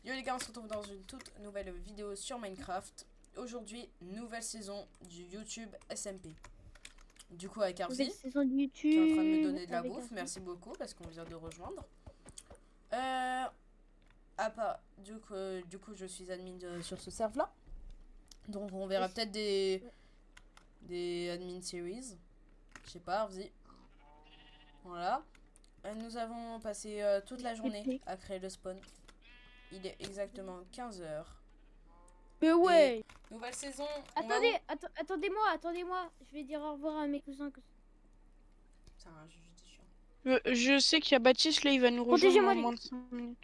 Yo les gars, on se retrouve dans une toute nouvelle vidéo sur Minecraft. Aujourd'hui, nouvelle saison du YouTube SMP. Du coup avec Arzi, Nouvelle saison de YouTube. qui est en train de me donner de la avec bouffe. Arzi. Merci beaucoup parce qu'on vient de rejoindre. Du coup, je suis admin sur ce serve là. Donc on verra peut-être des admin series. Je sais pas, Arzi. Voilà. Nous avons passé toute la journée à créer le spawn. Il est exactement 15h. Mais ouais. Nouvelle saison. Attendez-moi. Je vais dire au revoir à mes cousins. C'est un juge chiant. Je sais qu'il y a Baptiste, là, il va nous rejoindre Protégez-moi, dans moins de 5 minutes.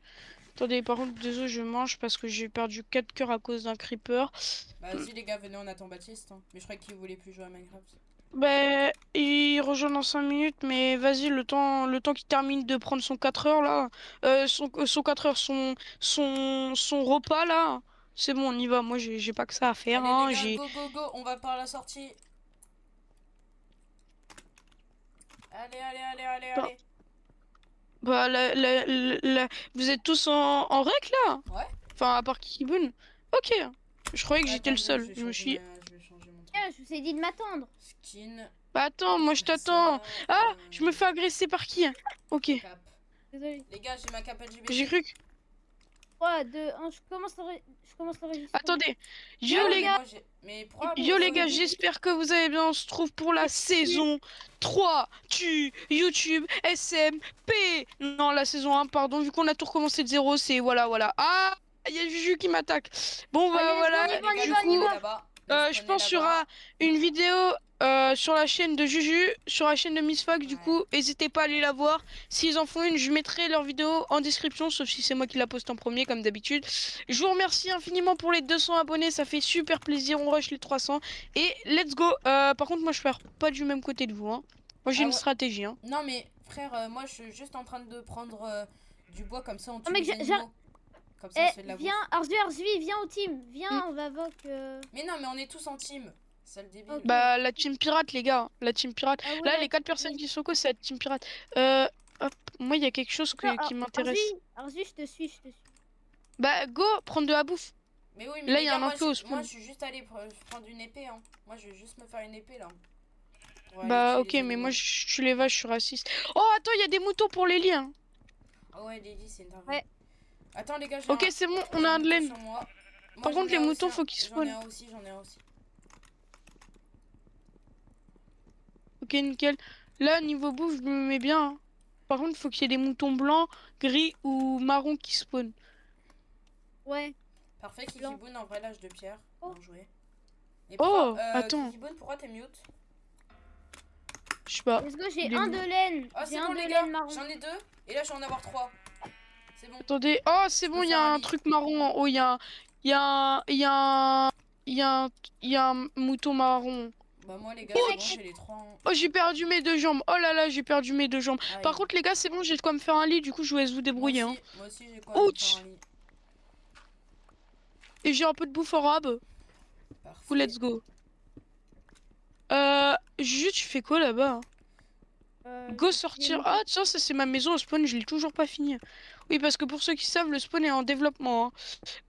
Attendez, par contre, désolé, je mange parce que j'ai perdu 4 cœurs à cause d'un creeper. Bah vas-y les gars, venez, on attend Baptiste. Hein. Mais je crois qu'il voulait plus jouer à Minecraft. Bah, il rejoint dans 5 minutes, mais vas-y, le temps qu'il termine de prendre son 4 heures, là, son 4 heures, son repas, là, c'est bon, on y va. Moi, j'ai pas que ça à faire, Allez hein, les gars, go, on va par la sortie. Allez. Bah, vous êtes tous en règle, là? Ouais. Enfin, à part Kikibun. Ok. Je croyais que j'étais le seul. Je me suis... Je vais changer mon truc. Je vous ai dit de m'attendre. Skin. Bah attends, moi je t'attends. Ah, je me fais agresser par qui? Ok. Cap. Désolé. Les gars, j'ai ma cape LGBT. J'ai cru que... 3, 2, 1, je commence l'enregistrement. Attendez. Yo Ah, les gars. Mais pourquoi Yo les gars, j'espère que vous allez bien. On se trouve pour la saison 3 du YouTube SMP. Non, la saison 1, pardon. Vu qu'on a tout recommencé de zéro, c'est voilà. Ah, il y a Juju qui m'attaque. Bon, bah Allez, voilà. on y va. Je pense qu'il y aura une vidéo sur la chaîne de Juju, sur la chaîne de Miss Fox. Du coup, n'hésitez pas à aller la voir. S'ils en font une, je mettrai leur vidéo en description, sauf si c'est moi qui la poste en premier, comme d'habitude. Je vous remercie infiniment pour les 200 abonnés, ça fait super plaisir. On rush les 300. Et let's go. Par contre, moi, je pars pas du même côté de vous. Hein. Moi, j'ai une stratégie. Hein. Non, mais frère, moi, je suis juste en train de prendre du bois comme ça. On tue mais les animaux. Comme ça, on se fait de la bouffe. Viens, Arzu, viens au team. Viens, on va voir que... Mais non, mais on est tous en team. C'est le débile. Okay. Bah, la team pirate, les gars. La team pirate. Ah ouais, là, les 4 personnes qui sont co, c'est la team pirate. Hop, moi, il y a quelque chose qui m'intéresse. Arzu, je te suis. Bah, go, prendre de la bouffe. Mais oui, mais là, il y a un enclos au spawn. Moi, je suis juste allé prendre une épée. Hein. Moi, je vais juste me faire une épée, là. Bah, ok, mais moi, je tue les vaches, je suis raciste. Oh, attends, il y a des moutons pour les lits. Hein. Ah ouais, les lits, c'est une dinguerie. Ouais. Attends, les gars, ok, c'est bon, on a un de laine. Par contre, les moutons, aussi, faut qu'ils spawnent. J'en ai un aussi. Ok, nickel. Là, niveau bouffe, je me mets bien. Hein. Par contre, faut qu'il y ait des moutons blancs, gris ou marron qui spawnent. Ouais. Parfait, Kikibun, en vrai l'âge de pierre. Oh. Bien joué. Et attends. Kikibun, pourquoi t'es mute? Je sais pas. Let's go, j'ai un de laine. Oh, c'est bon, les gars. gars. J'en ai 2. Et là, je vais en avoir 3. C'est bon. Attendez. Oh, c'est bon, il y a un truc marron en haut. Il y a un mouton marron. Bah, moi, les gars, c'est bon, j'ai les 3. Oh, j'ai perdu mes 2 jambes. Oh là là, j'ai perdu mes 2 jambes. Aïe. Par contre, les gars, c'est bon, j'ai de quoi me faire un lit. Du coup, je vous laisse vous débrouiller. Moi aussi j'ai quoi me faire un lit. Et j'ai un peu de bouffe arabe. Parfait. Let's go. Juju, tu fais quoi là-bas? Go sortir. Ah, tiens, ça c'est ma maison au spawn, je l'ai toujours pas fini. Oui, parce que pour ceux qui savent, le spawn est en développement.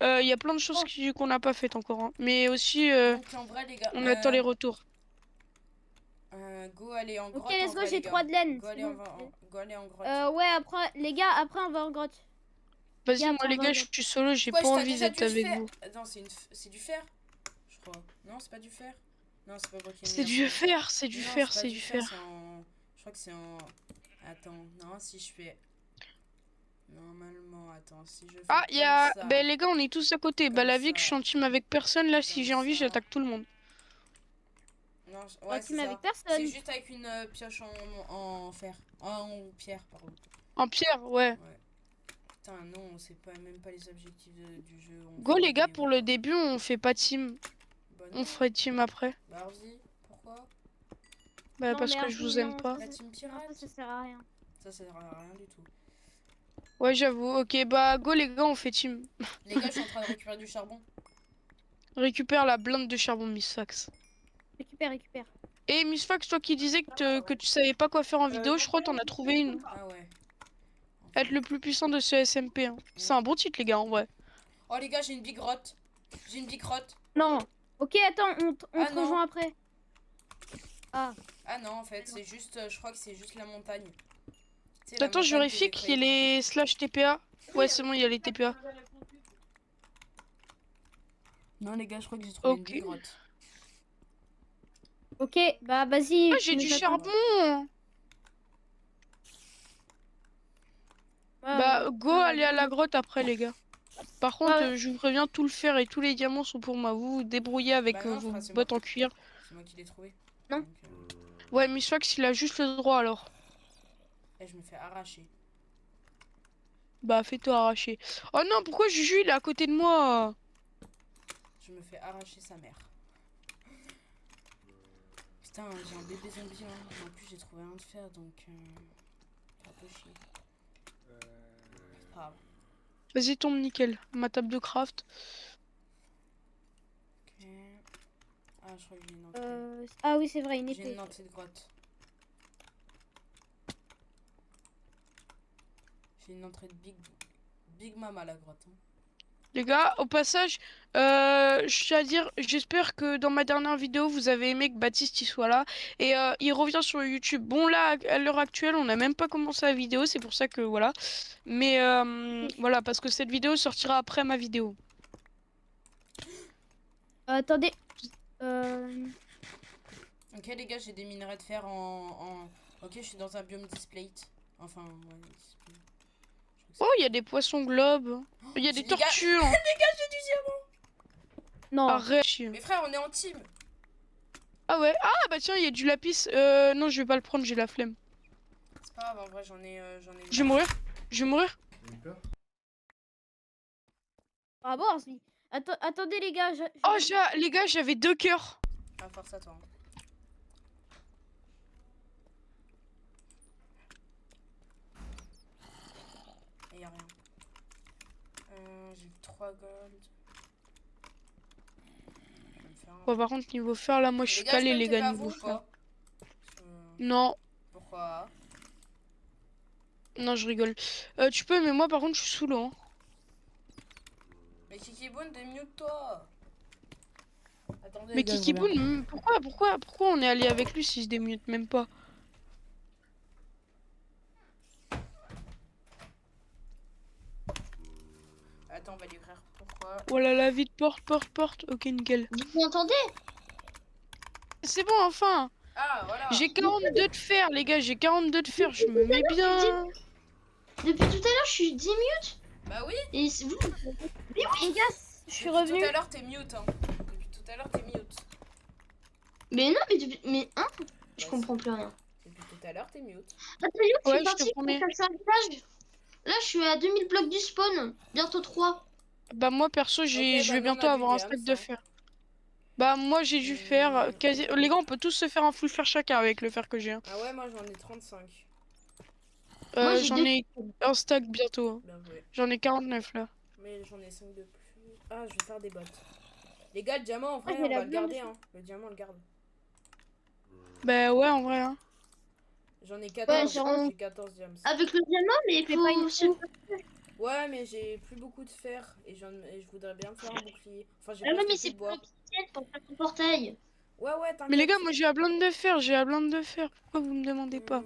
Il y a plein de choses qu'on n'a pas faites encore. Hein. Mais aussi, donc, en vrai, les gars, on attend les retours. Go aller en grotte. Ok, let's go, j'ai 3 de laine. Go aller en grotte. Ouais, après, les gars, après on va en grotte. Vas-y, moi les gars, je suis solo, j'ai pas envie d'être avec vous. Non, c'est du fer, je crois. Non, c'est pas du fer. Non, c'est pas moi qui ai mis. C'est du fer, c'est du fer, c'est du fer. Je crois que c'est en... Attends, non, si je fais... Normalement, attends, si je fais ah, il y a... ça... Ben les gars, on est tous à côté. Bah la vie que je suis en team avec personne, là, si j'ai envie, j'attaque tout le monde. Non, ouais, c'est avec personne. C'est juste avec une pioche en fer. En pierre, pardon. En pierre, ouais. Putain, non, on sait pas, même pas les objectifs du jeu. Go les gars, pour le début, on fait pas team. Bah, on ferait team après. Bah vas-y, pourquoi? Bah non, parce que je vous aime pas. La team pirate, ça sert à rien. Ça sert à rien du tout. Ouais, j'avoue. Ok, bah go les gars, on fait team. Les gars, je suis en train de récupérer du charbon. Récupère la blinde de charbon, Miss Fax. Récupère. Et Miss Fax, toi qui disais que tu savais pas quoi faire en vidéo, je crois que t'en as trouvé une. Ah ouais. Être le plus puissant de ce SMP. Hein. C'est un bon titre les gars, en vrai. Oh les gars, j'ai une big grotte. J'ai une big grotte. Non. Ok, attends, on Ah, te non. rejoint après. Ah. Ah non, en fait, c'est juste, je crois que c'est juste la montagne. C'est la Attends, je montagne que vérifie j'ai qu'il y ait créée. les slash TPA. Ouais, c'est bon, il y a les TPA. Non les gars, je crois que j'ai trouvé une Ok. big grotte. Ok, bah vas-y. Ah, tu j'ai nous du attends. charbon. Ouais, Bah, ouais. go aller à la grotte après, les gars. Par contre, Ouais. je vous préviens, tout le fer et tous les diamants sont pour moi. Vous vous débrouillez avec Bah non, vos frère, c'est moi. bottes en cuir. C'est moi qui l'ai trouvé. Non. Donc, Ouais, Mistfax, il a juste le droit alors. et je me fais arracher. Bah, fais-toi arracher. Oh non, pourquoi Juju, il est à côté de moi? Je me fais arracher sa mère. Putain, j'ai un bébé zombie. Hein. En plus, j'ai trouvé un de fer, donc... c'est un peu chier. C'est pas grave. Vas-y, tombe nickel. Ma table de craft. Ok. Ah, je crois que j'ai une entrée. Ah oui, c'est vrai, il J'ai était. une entrée de grotte. J'ai une entrée de Big Mama, la grotte. Hein. Les gars, au passage, je tiens à dire, j'espère que dans ma dernière vidéo, vous avez aimé que Baptiste il soit là. Et il revient sur YouTube. Bon, là, à l'heure actuelle, on n'a même pas commencé la vidéo, c'est pour ça que voilà. Mais voilà, parce que cette vidéo sortira après ma vidéo. Attendez. Ok, les gars, j'ai des minerais de fer en... Ok, je suis dans un biome displate. Enfin, ouais, displate. Oh, il y a des poissons globes. Il y a des Les gars- tortues. Hein. Les gars, j'ai du diamant. Non. Arrête. Mais frère, on est en team. Ah ouais. Ah bah tiens, il y a du lapis. Non, je vais pas le prendre, j'ai la flemme. C'est pas grave, en vrai, j'en ai... Je vais mourir. Je vais mourir. Bravo, Arsby. Attendez, les gars. Oh, les gars, j'avais 2 cœurs. Ah, force à toi. Hein. Et y'a rien. J'ai 3 gold. Je vais me faire un- Bon, par contre, niveau fer, là, moi, je suis calé, les je peux gars, me taper à niveau vous ou fer. pas Non. Pourquoi? Non, je rigole. Tu peux, mais moi, par contre, je suis sous l'eau. Hein. Mais Kikiboun, démute-toi. Attendez, Mais les gars, je reviens. Kikiboun, pourquoi on est allé avec lui s'il se démute même pas? Attends, on va lui écrire pourquoi. Oh là là, vite, porte. Ok, nickel. Vous m'entendez? C'est bon, enfin. Ah, voilà. J'ai 42 de fer, les gars, j'ai 42 de fer, je me mets bien. Depuis tout à l'heure, je suis 10 minutes. Bah oui. Et vous, Les gars, je suis Depuis revenu. tout à l'heure, t'es mute. Hein. Depuis tout à l'heure, t'es mute. mais non, mais depuis. Mais hein? Je Ouais, comprends plus rien. Depuis tout à l'heure, t'es mute. Attends, je Ouais, suis je partie te pour promets. chercher un village. Là, je suis à 2000 blocs du spawn. Bientôt 3. Bah moi, perso, je bah, vais nous, on bientôt a du avoir un diams, stack de hein. fer. Bah moi, j'ai dû faire quasi... Les gars, on peut tous se faire un full fer chacun avec le fer que j'ai. Hein. Ah ouais, moi j'en ai 35. Moi, j'ai J'en deux- ai un stack bientôt. Hein. Bien joué. J'en ai 49 là. Mais j'en ai 5 de plus. Ah, je vais faire des bottes. Les gars, le diamant, en vrai, j'ai on la va le blonde garder. dessus. Hein. Le diamant, on le garde. Bah ouais, en vrai. Hein. J'en ai 14. Ouais, j'ai 14 diams. Avec le diamant, mais il Fais pas une faut. Ouais, mais j'ai plus beaucoup de fer. Et je voudrais bien faire un bouclier. Enfin, j'ai Ah ouais, presque mais plus c'est de pour bois. l'obsidienne, pour faire ton portail. Ouais, t'inquiète. Mais les gars, moi j'ai la blinde de fer, Pourquoi vous me demandez pas? Hop.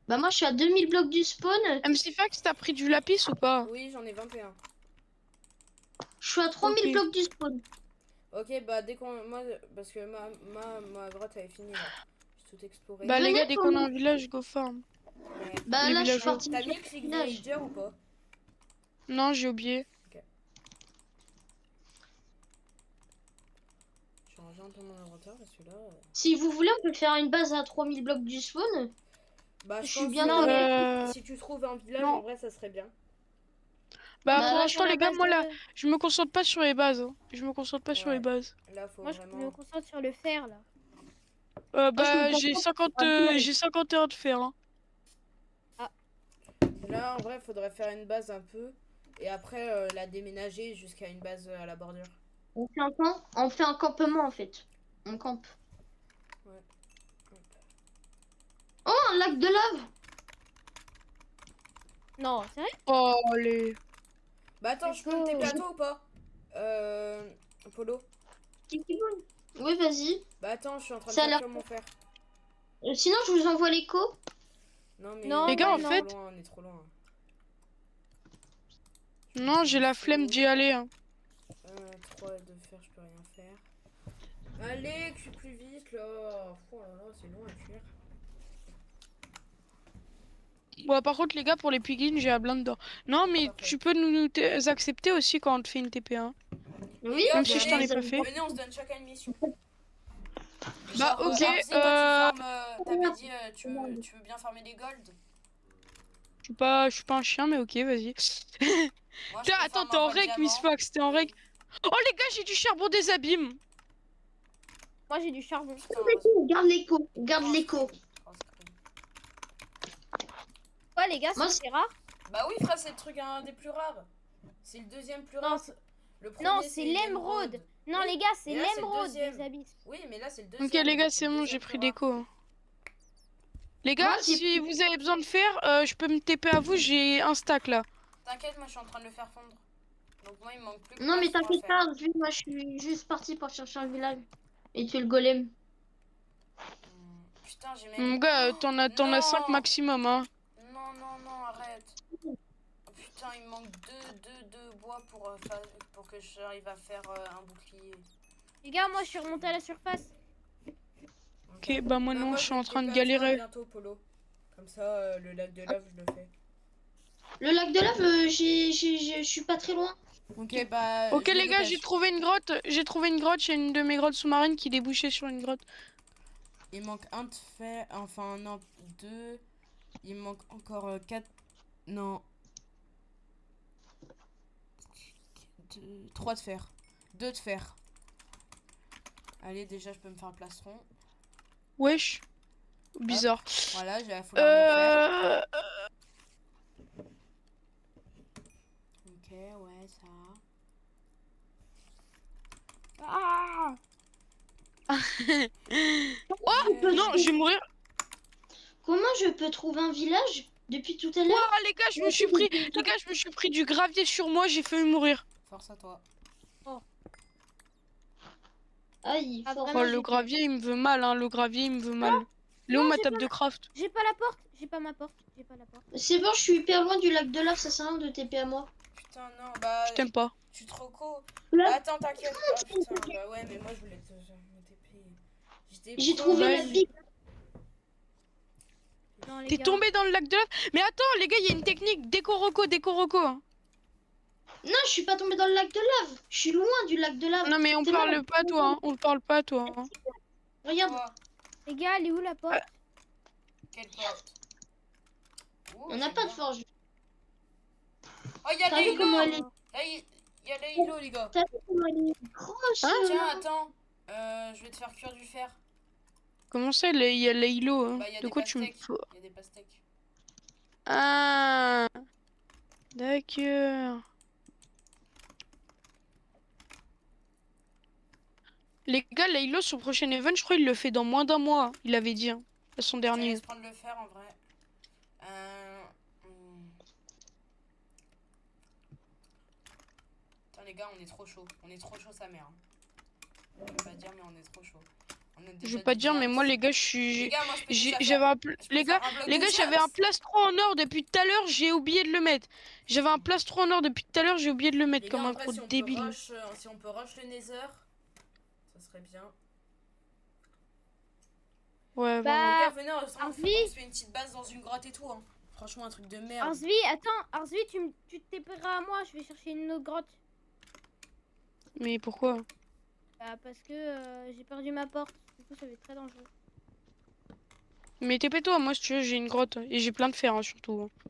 Bah, moi, je suis à 2000 blocs du spawn. MC Fax, t'as pris du lapis ou pas? Oui, j'en ai 21. Je suis à 3000 Ok. blocs du spawn. Ok, bah dès qu'on... Moi, parce que ma grotte avait fini là. J'ai tout exploré. Bah les Venez gars, dès pour qu'on a nous. un village, go farm. Ouais. Bah, Les là, je suis villageois. partie T'as du mis le click village. villager ou pas? Non, j'ai oublié. Je range un peu mon inventaire parce que là... Si vous voulez, on peut faire une base à 3000 blocs du spawn. Bah, Je je suis pense bien que, dans le- si tu trouves un village, non. en vrai, ça serait bien. Bah, Bah, pour là, l'instant, les gars, moi là, de... je me concentre pas sur les bases. Hein. Je me concentre pas sur Ouais. les bases. Là, faut Moi, je me vraiment... concentre sur le fer, là. Bah, je me j'ai concentre 50, sur la base. j'ai 51 de fer. Hein. Là, en vrai, faudrait faire une base un peu. Et après, la déménager jusqu'à une base à la bordure. On fait un camp. On fait un campement en fait. On campe. Ouais. Oh, un lac de lave. Non, c'est vrai? Oh, les... Bah attends, je peux me TP à toi ou pas? Polo. Oui, vas-y. Bah attends, je suis en train de Ça a faire l'air- comme mon frère. Sinon, je vous envoie l'écho. Non mais Non, Les gars, en on est fait- trop loin, on est trop loin. Non, j'ai la flemme d'y aller. Hein. 3 de fer, je peux rien faire. Allez, que je suis plus vite là. Oh là là, c'est long à cuire. Bon, par contre, les gars, pour les plugins, j'ai la blinde d'or. Non, mais Parfait. tu peux nous accepter aussi quand on te fait une TP1. Oui, gars, Même si je t'en ai venez, pas fait. Venez, on se donne chacun une mission. Bah, Genre, ok, Arzi, toi, tu farmes, t'avais dit, tu veux bien farmer les golds? je suis pas un chien, mais ok, vas-y. Moi, je peux Attends, farm t'es un en peu de règle, Miss diamant. Fox, t'es en règle. Oh, les gars, j'ai du charbon des abîmes. Moi j'ai du charbon. Putain, garde l'écho. Garde oh, l'écho. oh, Ouais les gars, Moi, c'est rare. bah oui, frère, c'est le truc un des plus rares. C'est le deuxième plus Non, rare. Le premier, Non, c'est l'émeraude. Non Oui, les gars, c'est mais là, c'est le l'émeraude deuxième. des abysses. Oui, mais là, c'est le deuxième. Ok, les gars, C'est c'est le bon, deuxième j'ai plus pris rare. l'écho. Les gars, Moi, j'ai- si vous avez besoin de fer, je peux me TP à vous, j'ai un stack là. T'inquiète, moi, je suis en train de le faire fondre. Donc, moi, il me manque plus que Non, mais plastron à t'inquiète faire. pas, vu, moi je suis juste parti pour chercher un village. Et tuer le golem. Putain, j'ai même. Mon gars, t'en as 5 Non. maximum, hein. Non, non, non, arrête. Oh, putain, il me manque deux bois pour que j'arrive à faire un bouclier. Les gars, moi je suis remonté à la surface. Ok, bah moi Bah, non, moi, je suis vais en train de TP à toi galérer. bientôt, Polo. Comme ça, le lac de lave, je le fais. Le lac de lave, je suis pas très loin. Ok, bah. Ok je me les gars, dépêche. j'ai trouvé une grotte, j'ai une de mes grottes sous-marines qui débouchait sur une grotte. Il manque un de fer. Enfin, non, deux. Il me manque encore 4. Non. 3 de fer. 2 de fer. Allez, déjà, je peux me faire un plastron. Wesh. Bizarre. Voilà, j'ai la foulard mon fer. Ok, ouais, ça. Ah! Oh non, je vais mourir. Comment je peux trouver un village depuis tout à l'heure? Oh les gars, je me suis pris du gravier sur moi, j'ai failli mourir. Force à toi. Aïe, Ah, fort. Oh vraiment, le gravier, il me veut mal, hein, le gravier, il me veut mal. Léo, non, ma j'ai table pas de craft. J'ai pas la porte. J'ai pas ma porte. J'ai pas la porte. C'est bon, je suis hyper loin du lac de lave, ça sert à rien de TP à moi. Putain, non, bah. Je t'aime pas. Je suis trop co. Là. Attends, t'inquiète. Ah putain, bah ouais, mais moi je voulais te me TP. J'ai trouvé Ouais. la big. Non, les T'es gars. tombé dans le lac de lave. Mais attends, les gars, il y a une technique. Déco roco. Hein. Non, je suis pas tombé dans le lac de lave. Je suis loin du lac de lave. Non mais on C'est parle bon. pas toi, hein. On parle pas toi. Hein. Regarde, Les gars, elle est où la porte? Quelle porte? Ouh, on n'a j'aime pas de bien. forge. Oh, il y a T'as les vu comment elle est? îlots! Là, il y a les îlots, les gars. T'as vu comment elle est grosse? Hein? Tiens, attends. Je vais te faire cuire du fer. Comment ça, il y a l'îlot hein. Bah, il y a De des quoi tu me pastèques. fous? Il y a des pastèques. Ah, d'accord. Les gars, l'îlot sur le prochain event, je crois il le fait dans moins d'un mois. Il avait dit, hein, à son Je dernier. laisse prendre le fer en vrai. Putain, les gars, on est trop chaud. On est trop chaud, sa mère. Je vais pas dire, mais on est trop chaud. On a Je déjà veux pas du dire, mais diams. moi les gars, je Les suis. gars, moi, je peux j'ai- déjà J'avais faire- un je peux les gars, faire un bloc les de gars, j'avais un diams. plastron en or depuis tout à l'heure, j'ai oublié de le mettre. J'avais un plastron en or depuis tout à l'heure, j'ai oublié de le mettre Les comme gars, en un vrai, gros si on peut débile. si on peut rush le nether, ça serait bien. Ouais, Bah, Les gars, venez, on Arzi. se fait une petite base dans une grotte et tout. Hein. Franchement, un truc de merde. Arsvi, attends. Arsvi, tu te téperas à moi. Je vais chercher une autre grotte. mais pourquoi? Bah, parce que j'ai perdu ma porte. Du coup, ça va être très dangereux. Mais TP-toi, moi si tu veux, j'ai une grotte et j'ai plein de fer hein, surtout. Hein.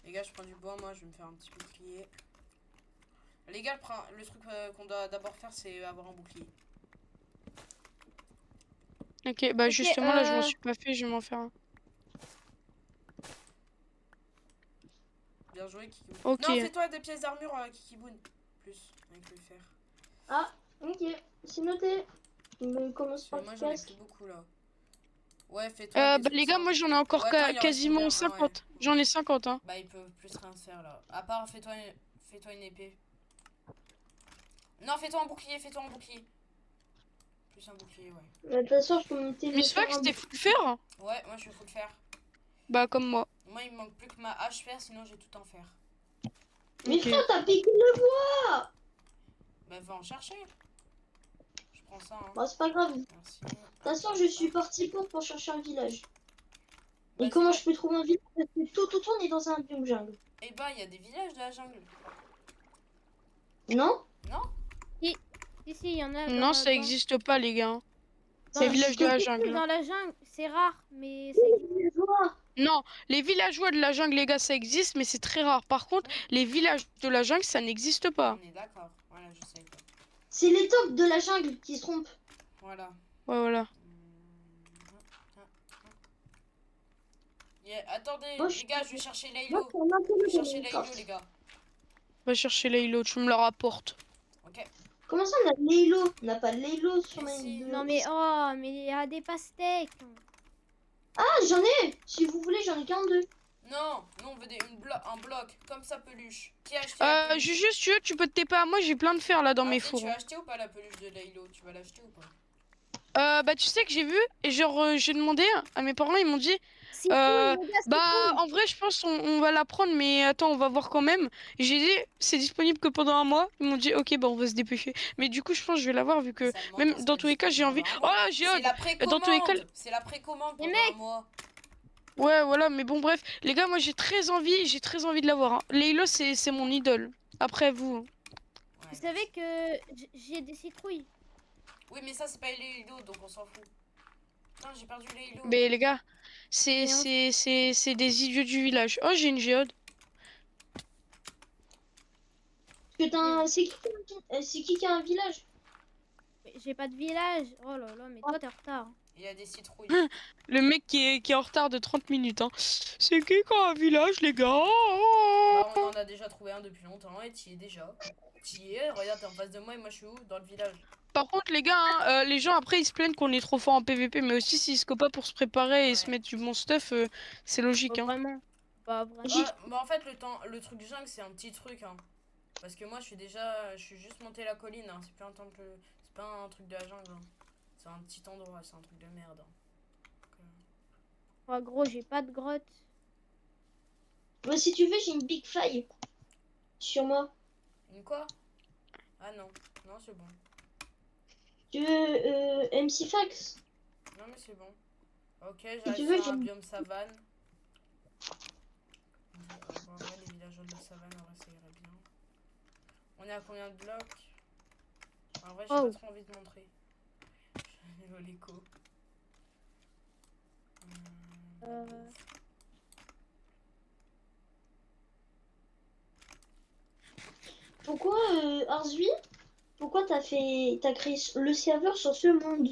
Les gars, je prends du bois, moi, je vais me faire un petit bouclier. Les gars, le truc qu'on doit d'abord faire, c'est avoir un bouclier. Ok, bah Ok, justement là je m'en suis pas fait, je vais m'en faire un. Bien joué, Kikiboun. Ok. Non, fais-toi des pièces d'armure, Kikiboun. Plus, avec le fer. Ah, ok, c'est noté. Mais commence Parce par que le moi, j'en ai casque. plus beaucoup là. Ouais, fais-toi. des Bah trucs les gars, simples. moi j'en ai encore Ouais, attends, il en reste quasiment combien? 50. Ouais. J'en ai 50 hein. Bah, ils peuvent plus rien faire là. À part, Fais-toi une épée. Non, fais-toi un bouclier, fais-toi un bouclier. Plus un bouclier, ouais. De toute façon, je peux monter le Miss faire Fox, un t'es bout. full fer? Ouais, moi je faut le faire. Bah, comme moi. Moi, il me manque plus que ma hache fer, sinon j'ai tout en fer. Mais Ok. frère, t'as piqué le bois. Bah, va en chercher. Je prends ça, hein. Bon, c'est pas grave. De Merci. toute façon, je suis parti pour chercher un village. Et Bah, comment c'est je peux trouver un village? Parce que tout autour, on est dans un biome jungle. Eh bah, il y a des villages de la jungle. Non? Non? Si, il y en a Non, ça dans- existe pas, les gars. dans- C'est village de la jungle. Dans la jungle, c'est rare, mais ça existe. Non, les villageois de la jungle, les gars, ça existe, mais c'est très rare. Par contre, les villages de la jungle, ça n'existe pas. On est d'accord. Voilà, je sais pas. C'est les tops de la jungle qui se trompent. Voilà. Ouais, voilà. Attendez, Moi, les gars, je vais chercher Moi, Laylo. c'est un peu Je vais de chercher Laylo, Minecraft. les gars. Va chercher Laylo, tu me la rapportes. Ok. Comment ça, on a Laylo? On n'a pas de Laylo sur Mais si. Minecraft. Non mais il y a des pastèques. Ah, j'en ai! Si vous voulez, j'en ai 42. Non, nous on veut un bloc, comme ça peluche. Qui a acheté la peluche? Juju, si tu veux, tu peux te TP à moi, j'ai plein de fer là dans mes Vas-y, fours. tu as acheté ou pas la peluche de Laylo? Tu vas l'acheter ou pas? Bah, tu sais que j'ai vu, et genre, j'ai demandé à mes parents, ils m'ont dit, Si Euh, les gars, c'est bah, cool. en vrai, je pense on va la prendre, mais attends, on va voir quand même. J'ai dit, c'est disponible que pendant un mois. Ils m'ont dit, ok, bah, on va se dépêcher. Mais du coup, je pense que je vais l'avoir vu que, Ça demande même pas, c'est dans pas tous les cas, j'ai envie. disponible Oh, pendant un j'ai mois. C'est hâte. la Dans tous les cas, précommande. C'est la précommande Les pendant un mois. ouais, voilà, mais bon, bref. Les gars, moi, j'ai très envie de l'avoir. Hein. Laylo, c'est mon idole. Après, vous. Ouais. Vous savez que j'ai des citrouilles. Oui, mais ça, c'est pas Laylo, donc on s'en fout. Putain, j'ai perdu Laylo. Mais les gars, Et on- c'est des idiots du village. Oh, j'ai une géode. Parce que c'est qui a un village? J'ai pas de village. Oh là là, mais toi t'es en retard. Il y a des citrouilles. Le mec qui est en retard de 30 minutes. Hein. C'est qui a un village, les gars? Bah, on en a déjà trouvé un depuis longtemps et t'y es déjà. T'y es, regarde, t'es en face de moi et moi je suis où? Dans le village. Par contre, les gars, hein, les gens après ils se plaignent qu'on est trop fort en PVP, mais aussi s'ils se coopent pas pour se préparer et se Ouais. mettre du bon stuff, c'est logique. Pas Hein. vraiment. Pas vraiment. Bah, en fait, le truc du jungle, c'est un petit truc. Hein. Parce que moi, je suis juste monté la colline. Hein. C'est pas un temple, c'est pas un truc de la jungle. Hein. C'est un petit endroit, c'est un truc de merde. Hein. Oh, gros, j'ai pas de grotte. Bah, si tu veux, j'ai une big faille sur moi. Une quoi? Ah non, non, c'est bon. Tu veux MC Fax? Non, mais c'est bon. Ok, tu j'arrive veux, sur un j'ai- biome savane. Bon, en vrai, les villageois de savane, en vrai, ça irait bien. On est à combien de blocs? En vrai, j'ai Oh. pas trop envie de montrer. Hello, l'écho. Pourquoi, Arzui? Pourquoi t'as créé le serveur sur ce monde?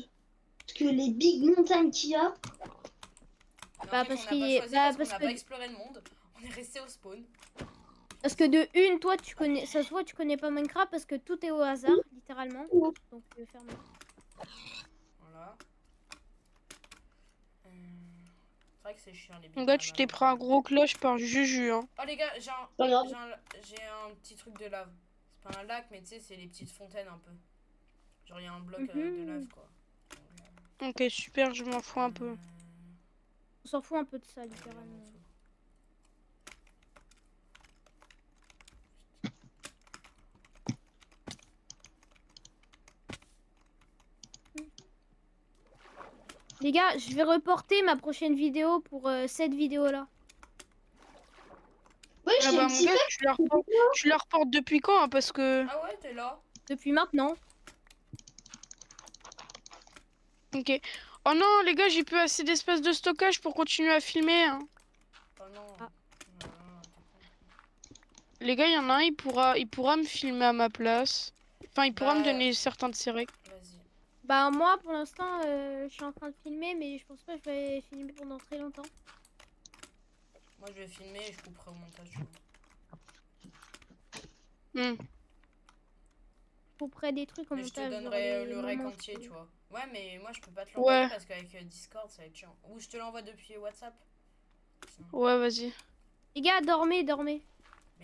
Parce que les big montagnes qu'il y a, Mais Bah, en fait, parce on n'a qu'il pas est- choisi bah, parce qu'on parce n'a que- pas exploré le monde. On est resté au spawn. Parce que de une, toi tu connais. Ça se voit, tu connais pas Minecraft parce que tout est au hasard, littéralement. Donc ferme. Voilà. C'est vrai que c'est chiant les big Mon gars, tu t'es mamas. pris un gros cloche par Juju. Hein. Oh les gars, pas grave. j'ai un petit truc de lave. C'est pas un lac, mais tu sais, c'est les petites fontaines un peu. Genre, il y a un bloc de lave quoi. Ok, super, je m'en fous un peu. On s'en fout un peu de ça, Ouais, littéralement. vraiment tout. Les gars, je vais reporter ma prochaine vidéo pour cette vidéo-là. Ouais, Ah j'ai bah, un mon petit gars, tu la reportes depuis quand? Hein, parce que. Ah ouais, t'es là. Depuis maintenant. Ok. Oh non, les gars, j'ai plus assez d'espace de stockage pour continuer à filmer. Hein. Oh non. Ah. Non, non, t'es con. Les gars, il y en a un, il pourra me filmer à ma place. Enfin, il pourra me Bah, donner certains de ses règles. Vas-y. Bah moi, pour l'instant, je suis en train de filmer, mais je pense pas que je vais filmer pendant très longtemps. Moi, je vais filmer et je couperai au montage. Tu vois. Hmm. Je couperai des trucs au Mais je te montage. genre donnerai les le rec moments entier, où- tu vois. Ouais, mais moi, je peux pas te l'envoyer Ouais. parce qu'avec Discord, ça va être chiant. Ou je te l'envoie depuis WhatsApp. Ouais, vas-y. Les gars, dormez. Mais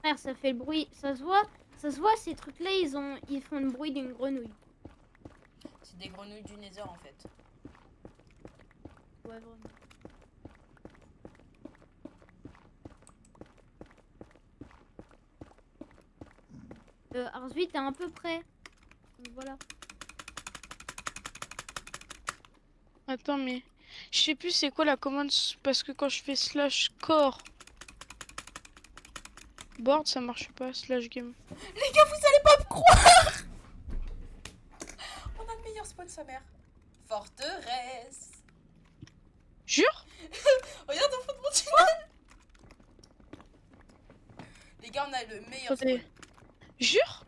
Frère, ça fait le bruit. Ça se voit, ces trucs-là, ils font le bruit d'une grenouille. C'est des grenouilles du Nether en fait. Ouais, vraiment. Arzui, t'es un peu près. Donc voilà. Attends, mais je sais plus c'est quoi la commande parce que quand je fais slash core board, ça marche pas. Slash game. Les gars, vous allez pas me croire. On a le meilleur spawn, sa mère. Forteresse. Jure? Regarde au fond de mon tunnel. Les gars, on a le meilleur Attendez. spawn. Jure?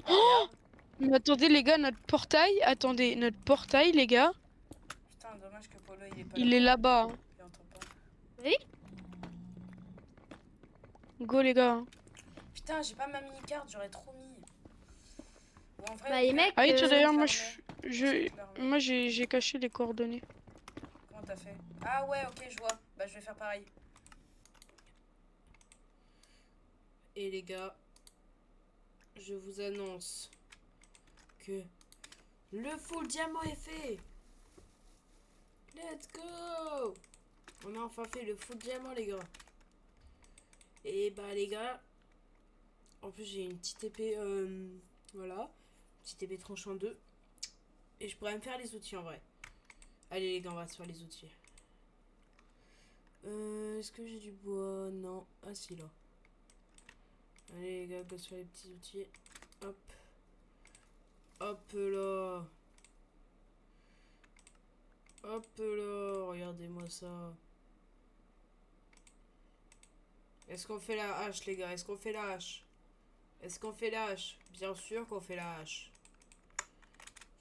Oh, mais attendez les gars, notre portail. Attendez, notre portail les gars. Putain, dommage que Polo il est pas Il est là-bas. hein. Il entend pas. Oui. Go les gars. Putain, j'ai pas ma mini-carte, j'aurais trop mis. Ou en vrai, Bah, les mecs, Ah oui, tiens, d'ailleurs, moi je... moi j'ai caché les coordonnées. Comment t'as fait? Ah ouais, ok, je vois. Bah, je vais faire pareil. Et les gars, je vous annonce que le full diamant est fait. Let's go! On a enfin fait le full diamant, les gars. Et bah, les gars, en plus, j'ai une petite épée, voilà. Petite épée tranchant 2. Et je pourrais me faire les outils en vrai. Allez, les gars, on va se faire les outils. Est-ce que j'ai du bois? Non. Ah, si, là. Allez, les gars, go se faire les petits outils. Hop. Hop là. Hop là. Regardez-moi ça. Est-ce qu'on fait la hache, les gars? Est-ce qu'on fait la hache? Est-ce qu'on fait la hache? Bien sûr qu'on fait la hache.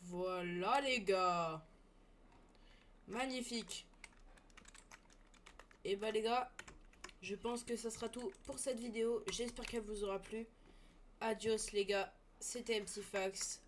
Voilà, les gars. Magnifique. Et bah, les gars, je pense que ça sera tout pour cette vidéo. J'espère qu'elle vous aura plu. Adios, les gars. C'était MCFax.